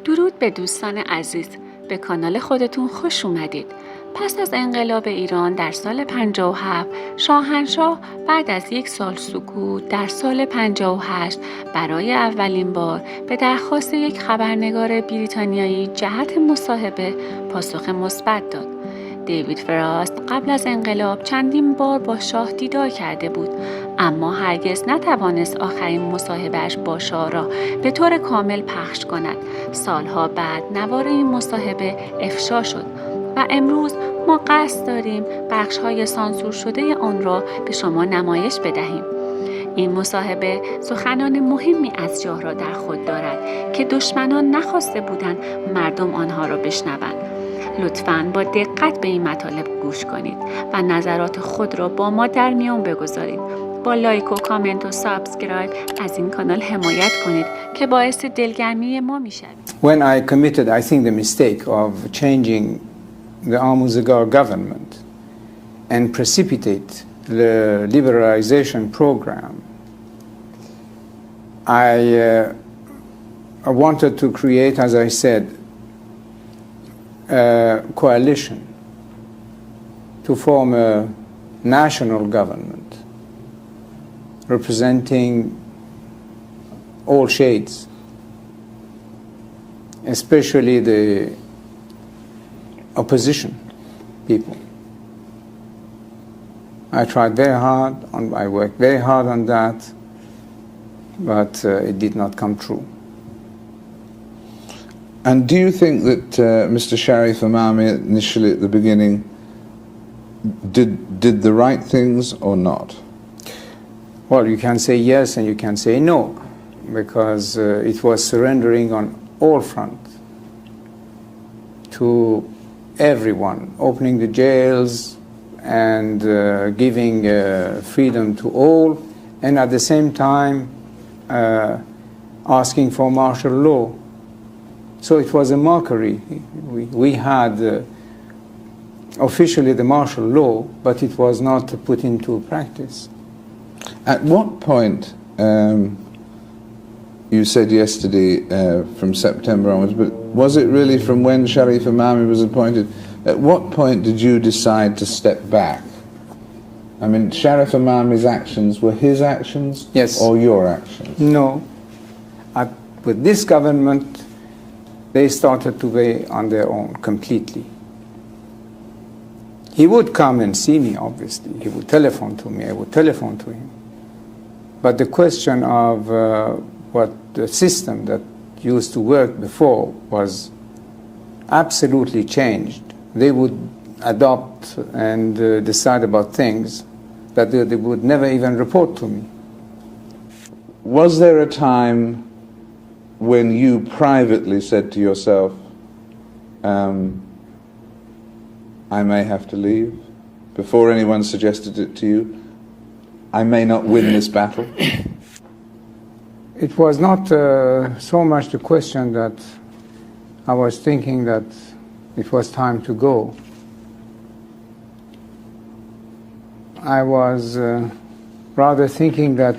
درود به دوستان عزیز، به کانال خودتون خوش اومدید. پس از انقلاب ایران در سال 57 شاهنشاه بعد از یک سال سکوت در سال 58 برای اولین بار به درخواست یک خبرنگار بریتانیایی جهت مصاحبه پاسخ مثبت داد. دیوید فراست قبل از انقلاب چندین بار با شاه دیدار کرده بود، اما هرگز نتوانست آخرین مصاحبهش با شاه را به طور کامل پخش کند. سالها بعد نوار این مصاحبه افشا شد و امروز ما قصد داریم بخش‌های سانسور شده آن را به شما نمایش بدهیم. این مصاحبه سخنان مهمی از شاه را در خود دارد که دشمنان نخواسته بودند مردم آنها را بشنوند. لطفاً با دقت به این مطالب گوش کنید و نظرات خود را با ما در میان بگذارید. با لایک و کامنت و سابسکرایب از این کانال حمایت کنید که باعث دلگرمی ما می‌شوید. When I committed, I think, the mistake of changing the Amuzgar government and precipitate the liberalization program, I wanted to create, as I said, a coalition to form a national government representing all shades, especially the opposition people. I tried very hard, I worked very hard on that, but it did not come true. And do you think that Mr. Sharif Imami initially at the beginning did the right things or not? Well, you can say yes and you can say no, because it was surrendering on all fronts to everyone, opening the jails and giving freedom to all, and at the same time asking for martial law. So it was a mockery. We had officially the martial law, but it was not put into practice. At what point, you said yesterday from September onwards, but was it really from when Sharif Imami was appointed? At what point did you decide to step back? I mean, Sharif Imami's actions were his actions, yes, or your actions? No. With this government, they started to be on their own completely. He would come and see me, obviously. He would telephone to me. I would telephone to him. But the question of what the system that used to work before was absolutely changed. They would adopt and decide about things that they would never even report to me. Was there a time when you privately said to yourself, I may have to leave, before anyone suggested it to you? I may not win this battle? It was not so much the question that I was thinking that it was time to go. I was rather thinking that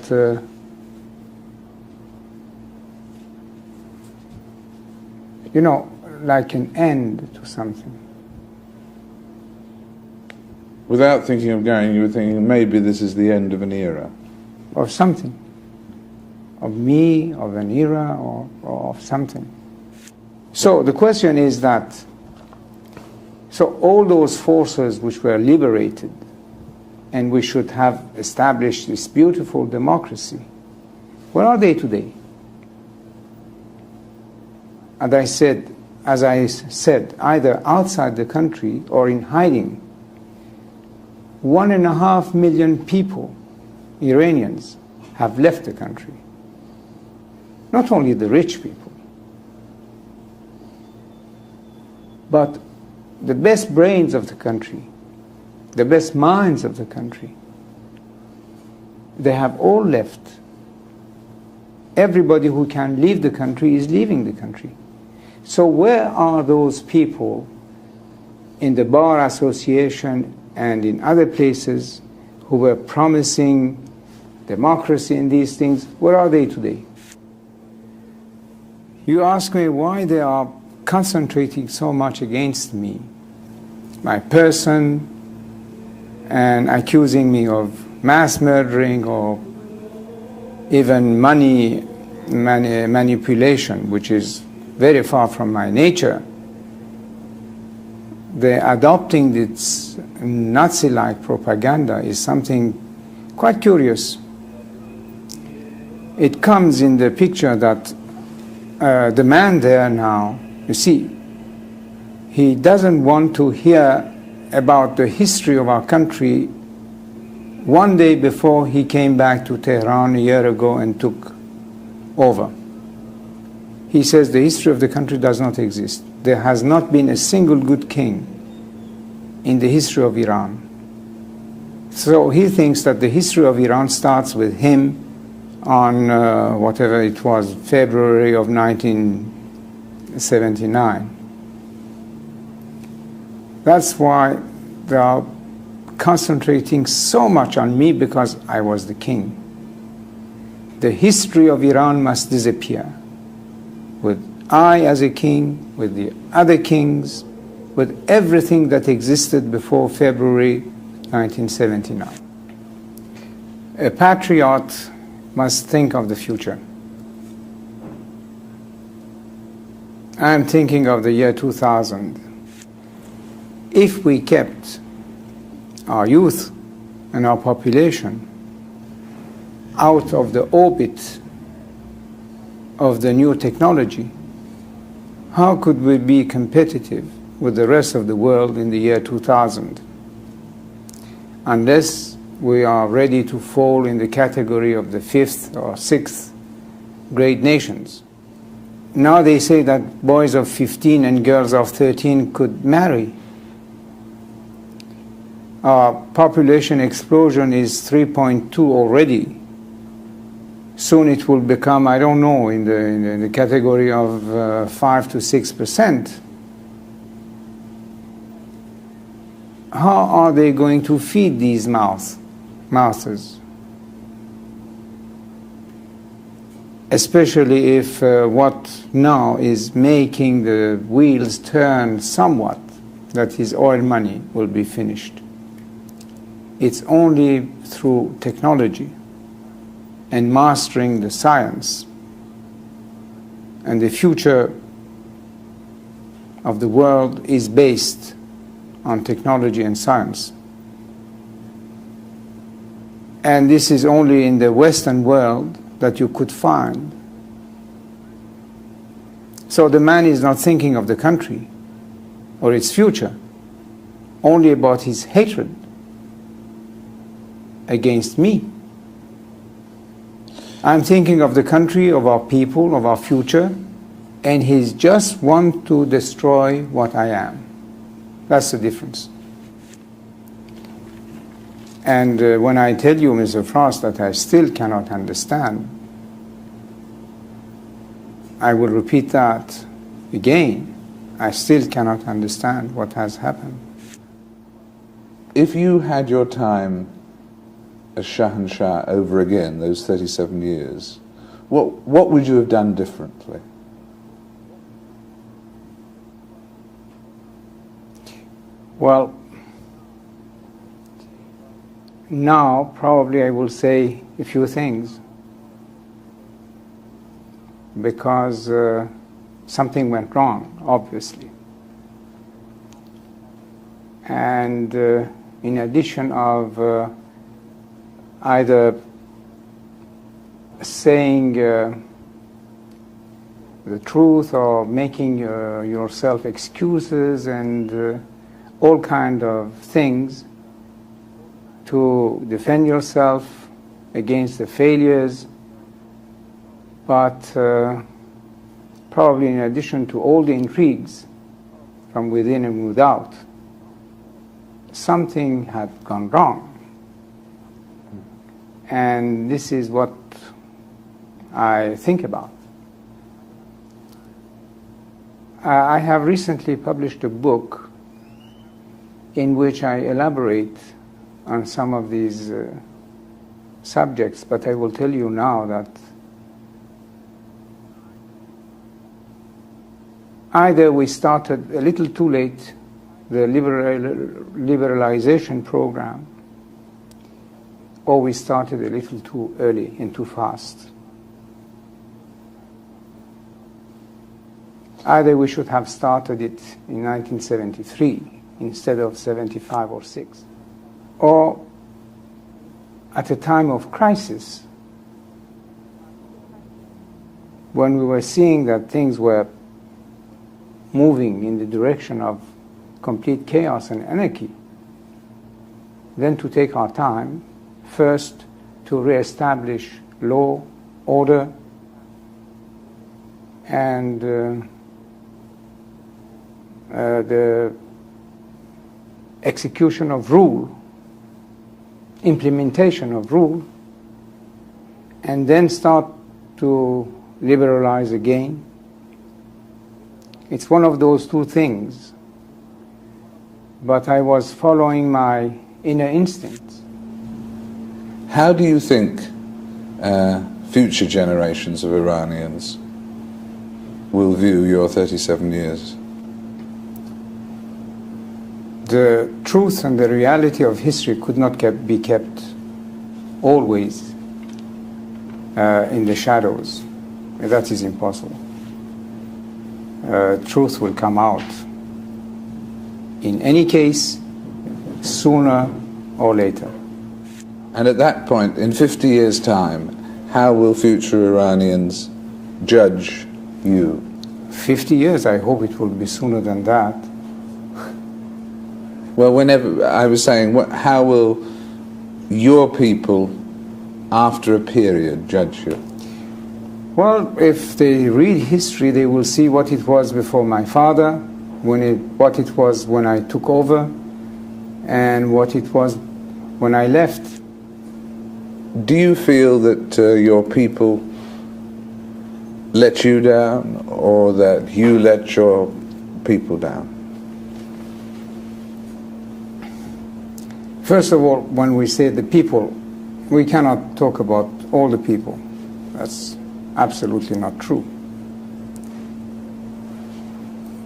like an end to something. Without thinking of going, you were thinking maybe this is the end of an era. Of something. Of me, of an era, or of something. So the question is that, so all those forces which were liberated, and we should have established this beautiful democracy, where are they today? As I said, either outside the country or in hiding. 1.5 million people, Iranians, have left the country. Not only the rich people, but the best brains of the country, the best minds of the country. They have all left. Everybody who can leave the country is leaving the country. So where are those people in the Bar Association and in other places who were promising democracy in these things? Where are they today? You ask me why they are concentrating so much against me, my person, and accusing me of mass murdering or even money manipulation, which is very far from my nature. The adopting this Nazi-like propaganda is something quite curious. It comes in the picture that the man there now, you see, he doesn't want to hear about the history of our country one day before he came back to Tehran a year ago and took over. He says the history of the country does not exist. There has not been a single good king in the history of Iran. So he thinks that the history of Iran starts with him on whatever it was, February of 1979. That's why they are concentrating so much on me, because I was the king. The history of Iran must disappear, with I as a king, with the other kings, with everything that existed before February 1979. A patriot must think of the future. I'm thinking of the year 2000. If we kept our youth and our population out of the orbit of the new technology, how could we be competitive with the rest of the world in the year 2000? Unless we are ready to fall in the category of the 5th or 6th great nations. Now they say that boys of 15 and girls of 13 could marry. Our population explosion is 3.2 already. Soon it will become, I don't know, in the category of 5 to 6%. How are they going to feed these mouths? Especially if what now is making the wheels turn somewhat, that is oil money, will be finished. It's only through technology and mastering the science, and the future of the world is based on technology and science. And this is only in the Western world that you could find. So the man is not thinking of the country or its future, only about his hatred against me. I'm thinking of the country, of our people, of our future, and he's just want to destroy what I am. That's the difference. And when I tell you, Mr. Frost, that I still cannot understand, I will repeat that again. I still cannot understand what has happened. If you had your time as Shahanshah over again, those 37 years, what would you have done differently? Well, now probably I will say a few things, because something went wrong, obviously. And in addition of either saying the truth or making yourself excuses and all kind of things to defend yourself against the failures, but probably in addition to all the intrigues from within and without, something had gone wrong. And this is what I think about. I have recently published a book in which I elaborate on some of these subjects, but I will tell you now that either we started a little too late the liberalization program, or we started a little too early and too fast. Either we should have started it in 1973 instead of 75 or 6, or at a time of crisis, when we were seeing that things were moving in the direction of complete chaos and anarchy, then to take our time, first to reestablish law, order, and the execution of rule, implementation of rule, and then start to liberalize again. It's one of those two things, but I was following my inner instincts. How do you think future generations of Iranians will view your 37 years? The truth and the reality of history could not be kept always in the shadows. That is impossible. Truth will come out in any case, sooner or later. And at that point, in 50 years' time, how will future Iranians judge you? 50 years, I hope it will be sooner than that. Well, whenever, I was saying, how will your people, after a period, judge you? Well, if they read history, they will see what it was before my father, what it was when I took over, and what it was when I left. Do you feel that your people let you down, or that you let your people down? First of all, when we say the people, we cannot talk about all the people. That's absolutely not true.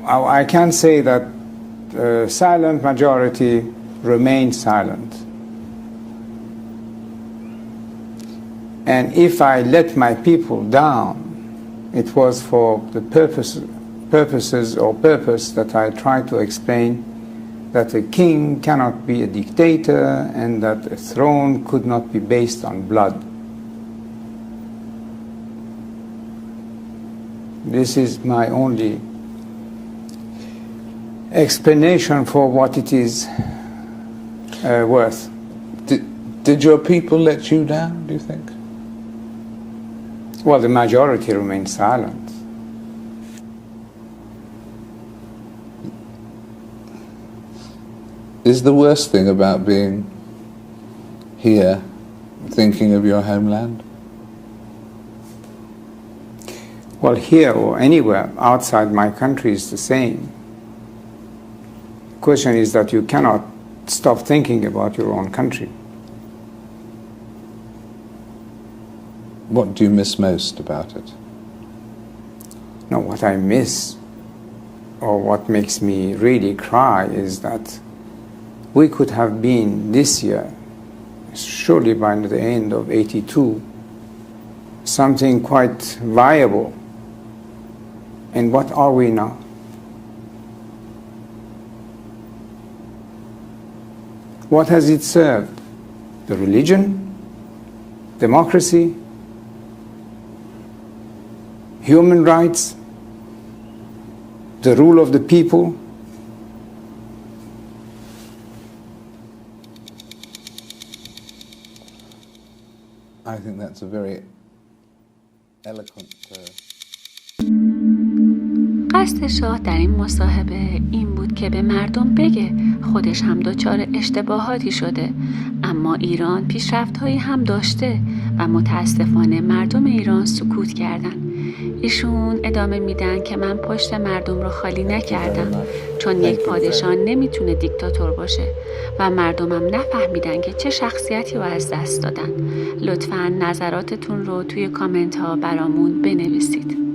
I can say that the silent majority remained silent. And if I let my people down, it was for the purpose that I tried to explain, that a king cannot be a dictator and that a throne could not be based on blood. This is my only explanation for what it is worth. Did your people let you down, do you think? Well, the majority remained silent. Is the worst thing about being here thinking of your homeland? Well, here or anywhere outside my country is the same. The question is that you cannot stop thinking about your own country. What do you miss most about it? No, what I miss, or what makes me really cry, is that we could have been this year, surely by the end of '82, something quite viable. And what are we now? What has it served? The religion? Democracy? Human rights? The rule of the people? I think that's a very eloquent... قصد شاه در این مصاحبه این بود که به مردم بگه خودش هم دچار اشتباهاتی شده، اما ایران پیشرفت‌هایی هم داشته و متاسفانه مردم ایران سکوت کردن. ایشون ادامه میدن که من پشت مردم رو خالی نکردم، چون یک پادشاه نمیتونه دیکتاتور باشه و مردمم نفهمیدن که چه شخصیتی رو از دست دادن. لطفاً نظراتتون رو توی کامنت ها برامون بنویسید.